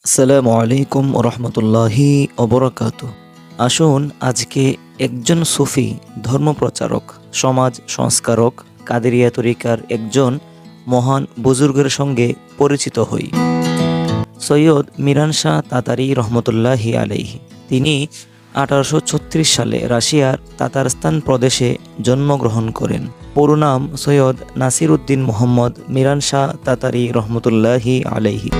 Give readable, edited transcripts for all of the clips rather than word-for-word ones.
আসসালামু আলাইকুম রহমতুল্লাহি অবরাকাতু। আসুন আজকে একজন সুফি ধর্মপ্রচারক, সমাজ সংস্কারক, কাদেরিয়া তরিকার একজন মহান বুজুর্গের সঙ্গে পরিচিত হই। সৈয়দ মিরান শাহ তাতারি রহমতুল্লাহি আলাইহি। তিনি 1836 সালে রাশিয়ার তাতারস্তান প্রদেশে জন্মগ্রহণ করেন। পুরো নাম সৈয়দ নাসির উদ্দিন মোহাম্মদ মিরান শাহ তাতারি রহমতুল্লাহি আলাইহি।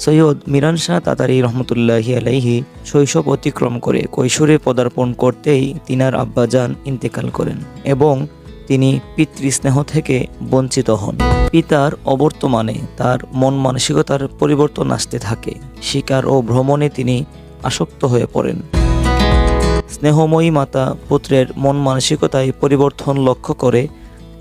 সৈয়দ মিরান শাহ তাতারি রহমতুল্লাহি আলাইহি শৈশব অতিক্রম করে কৈশোরে পদার্পণ করতেই তিনার আব্বাজান ইন্তেকাল করেন এবং তিনি পিতৃস্নেহ থেকে বঞ্চিত হন। পিতার অবর্তমানে তার মন মানসিকতার পরিবর্তন আসতে থাকে। শিকার ও ভ্রমণে তিনি আসক্ত হয়ে পড়েন। স্নেহময়ী মাতা পুত্রের মন মানসিকতায় পরিবর্তন লক্ষ্য করে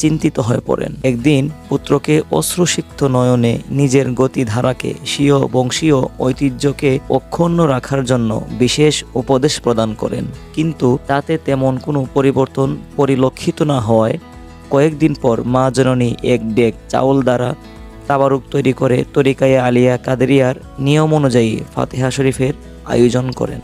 চিন্তিত হয়ে পড়েন। একদিন পুত্রকে অশ্রুসিক্ত নয়নে নিজের গতিধারাকে স্বীয় বংশীয় ঐতিহ্যকে অক্ষুণ্ণ রাখার জন্য বিশেষ উপদেশ প্রদান করেন, কিন্তু তাতে তেমন কোনো পরিবর্তন পরিলক্ষিত না হওয়ায় কয়েকদিন পর মা জননী এক ডেক চাউল দ্বারা তাবারুক তৈরি করে তরিকায়ে আলিয়া কাদেরিয়ার নিয়ম অনুযায়ী ফাতিহা শরীফের আয়োজন করেন।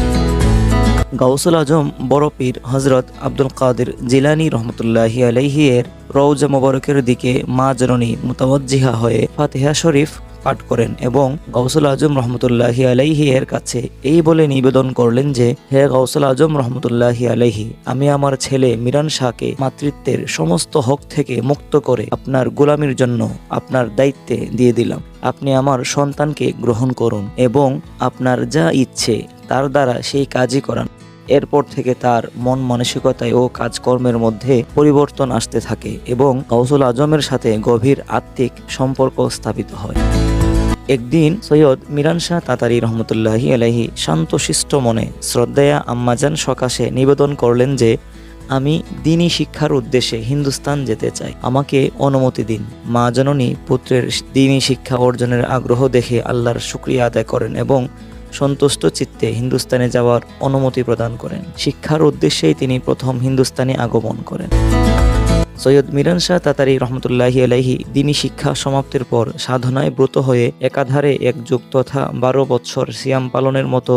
গাউসুল আজম বড় পীর হজরত আব্দুল কাদের জিলানী রহমতুল্লাহি আলাইহি এর রওজা মোবারকের দিকে মা জননী মুতাওয়াজ্জিহা হয়ে ফাতিহা শরীফ পাঠ করেন এবং গাউসুল আজম রহমতুল্লাহি আলাইহি এর কাছে এই বলে নিবেদন করলেন যে, হে গাউসুল আজম রহমতুল্লাহি আলাইহি, আমি আমার ছেলে মিরান শাহকে মাতৃত্বের সমস্ত হক থেকে মুক্ত করে আপনার গোলামির জন্য আপনার দায়িত্বে দিয়ে দিলাম। আপনি আমার সন্তানকে গ্রহণ করুন এবং আপনার যা ইচ্ছে তার দ্বারা সেই কাজই করান। এরপর থেকে তার মন মানসিকতায় ও কাজকর্মের মধ্যে পরিবর্তন আসতে থাকে এবং গাউসুল আজমের সাথে গভীর আত্মিক সম্পর্ক স্থাপিত হয়। একদিন সৈয়দ মিরান শাহ তাতারি রহমতুল্লাহি আলাইহি শান্তশিষ্ট মনে শ্রদ্ধেয়া আম্মাজান সকাশে নিবেদন করলেন যে, আমি দ্বীনি শিক্ষার উদ্দেশ্যে হিন্দুস্তান যেতে চাই, আমাকে অনুমতি দিন। মা জননী পুত্রের দ্বীনি শিক্ষা অর্জনের আগ্রহ দেখে আল্লাহর শুকরিয়া আদায় করেন এবং সন্তুষ্ট চিত্তে হিন্দুস্তানে যাওয়ার অনুমতি প্রদান করেন। শিক্ষার উদ্দেশ্যেই তিনি প্রথম হিন্দুস্তানে আগমন করেন। সৈয়দ মিরান শাহ তাতারি রহমতুল্লাহি আলাইহি দ্বীনি শিক্ষা সমাপ্তির পর সাধনায় ব্রত হয়ে একাধারে 1 যুগ তথা 12 বৎসর সিয়াম পালনের মতো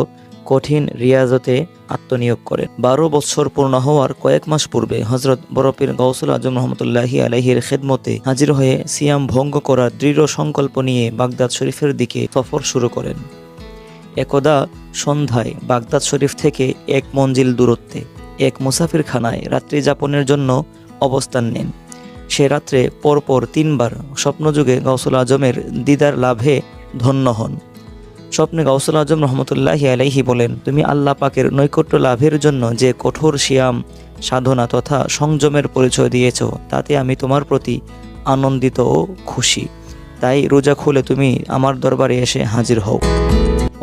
কঠিন রিয়াজতে আত্মনিয়োগ করেন। 12 বৎসর পূর্ণ হওয়ার কয়েক মাস পূর্বে হজরত বড় পীর গাউসুল আজম রহমতুল্লাহি আলাইহির খেদমতে হাজির হয়ে সিয়াম ভঙ্গ করার দৃঢ় সংকল্প নিয়ে বাগদাদ শরীফের দিকে সফর শুরু করেন। একদা সন্ধ্যায় বাগদাদ শরীফ থেকে 1 মঞ্জিল দূরত্বে এক মুসাফিরখানায় রাত্রি যাপনের জন্য অবস্থান নেন। সে রাত্রে পরপর 3 বার স্বপ্নযুগে গাউসুল আজমের দিদার লাভে ধন্য হন। স্বপ্নে গাউসুল আজম রহমতুল্লাহি আলাইহি বলেন, তুমি আল্লাহ পাকের নৈকট্য লাভের জন্য যে কঠোর সিয়াম সাধনা তথা সংযমের পরিচয় দিয়েছ, তাতে আমি তোমার প্রতি আনন্দিত ও খুশি। তাই রোজা খুলে তুমি আমার দরবারে এসে হাজির হও।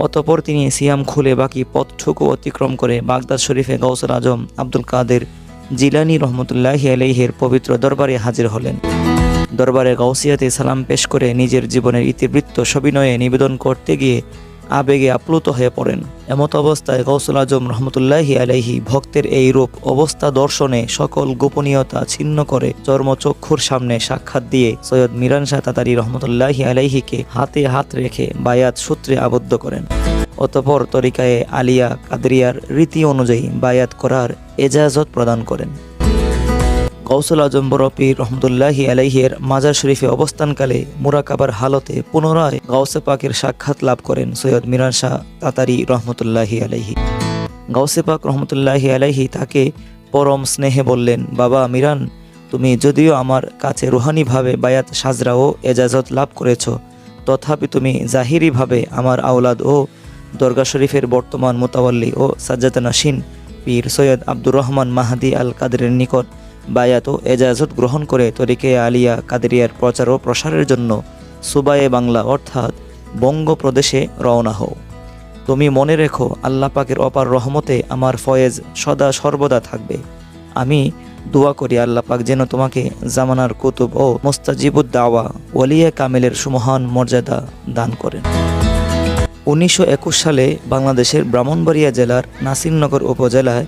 অতঃপর তিনি সিয়াম খুলে বাকি পথটুকু অতিক্রম করে বাগদাদ শরীফে গাউসুল আজম আব্দুল কাদের জিলানী রহমতুল্লাহি আলাইহির পবিত্র দরবারে হাজির হলেন। দরবারে গাউসিয়াতে সালাম পেশ করে নিজের জীবনের ইতিবৃত্ত সবিনয়ে নিবেদন করতে গিয়ে আবেগে আপ্লুত হয়ে পড়েন। এমত অবস্থায় গাউসুল আজম রহমতুল্লাহি আলাইহি ভক্তের এই রূপ অবস্থা দর্শনে সকল গোপনীয়তা ছিন্ন করে চর্মচক্ষুর সামনে সাক্ষাৎ দিয়ে সৈয়দ মিরান শাহ তাতারি রহমতুল্লাহি আলাইহিকে হাতে হাত রেখে বায়াত সূত্রে আবদ্ধ করেন। অতঃপর তরিকায়ে আলিয়া কাদেরিয়ার রীতি অনুযায়ী বায়াত করার এজাজত প্রদান করেন। গাউসুল আজম বড় পীর রহমতুল্লাহি আলাইহির মাজার শরীফে অবস্থানকালে মুরাকাবার হালতে পুনরায় গাউসে পাকের সাক্ষাৎ লাভ করেন সৈয়দ মিরান শাহ তাতারি রহমতুল্লাহি আলাইহি। গাউসে পাক রহমতুল্লাহি আলাইহি তাকে পরম স্নেহে বললেন, বাবা মিরান, তুমি যদিও আমার কাছে রুহানিভাবে বায়াত সাজরা ও এজাজত লাভ করেছ, তথাপি তুমি জাহিরিভাবে আমার আওলাদ ও দরগা শরীফের বর্তমান মুতাওয়াল্লি ও সাজ্জাদানাশীন পীর সৈয়দ আব্দুর রহমান মাহাদি আল কাদেরের নিকট বায়াত ও এজাজত গ্রহণ করে তরিকে আলিয়া কাদেরিয়ার প্রচার ও প্রসারের জন্য সুবায়ে বাংলা অর্থাৎ বঙ্গপ্রদেশে রওনা হও। তুমি মনে রেখো, আল্লাহ পাকের অপার রহমতে আমার ফয়েজ সদা সর্বদা থাকবে। আমি দোয়া করি আল্লাহ পাক যেন তোমাকে জামানার কুতুব ও মুস্তাজিবুদ দাওয়া ওলিয়া কামেলের সুমহান মর্যাদা দান করেন। 1921 সালে বাংলাদেশের ব্রাহ্মণবাড়িয়া জেলার নাসিরনগর উপজেলায়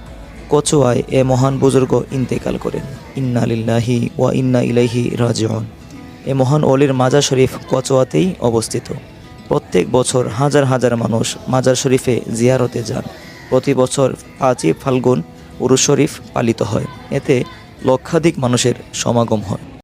কচুয়ায় এ মহান বুজুর্গ ইন্তেকাল করেন। ইন্না লিল্লাহি ওয়া ইন্না ইলাইহি রাজিউন। এ মহান ওলির মাজার শরীফ কচুয়াতেই অবস্থিত। প্রত্যেক বছর হাজার হাজার মানুষ মাজার শরীফে জিয়ারতে যান। প্রতি বছর 5ই ফাল্গুন উরুস শরীফ পালিত হয়। এতে লক্ষাধিক মানুষের সমাগম হয়।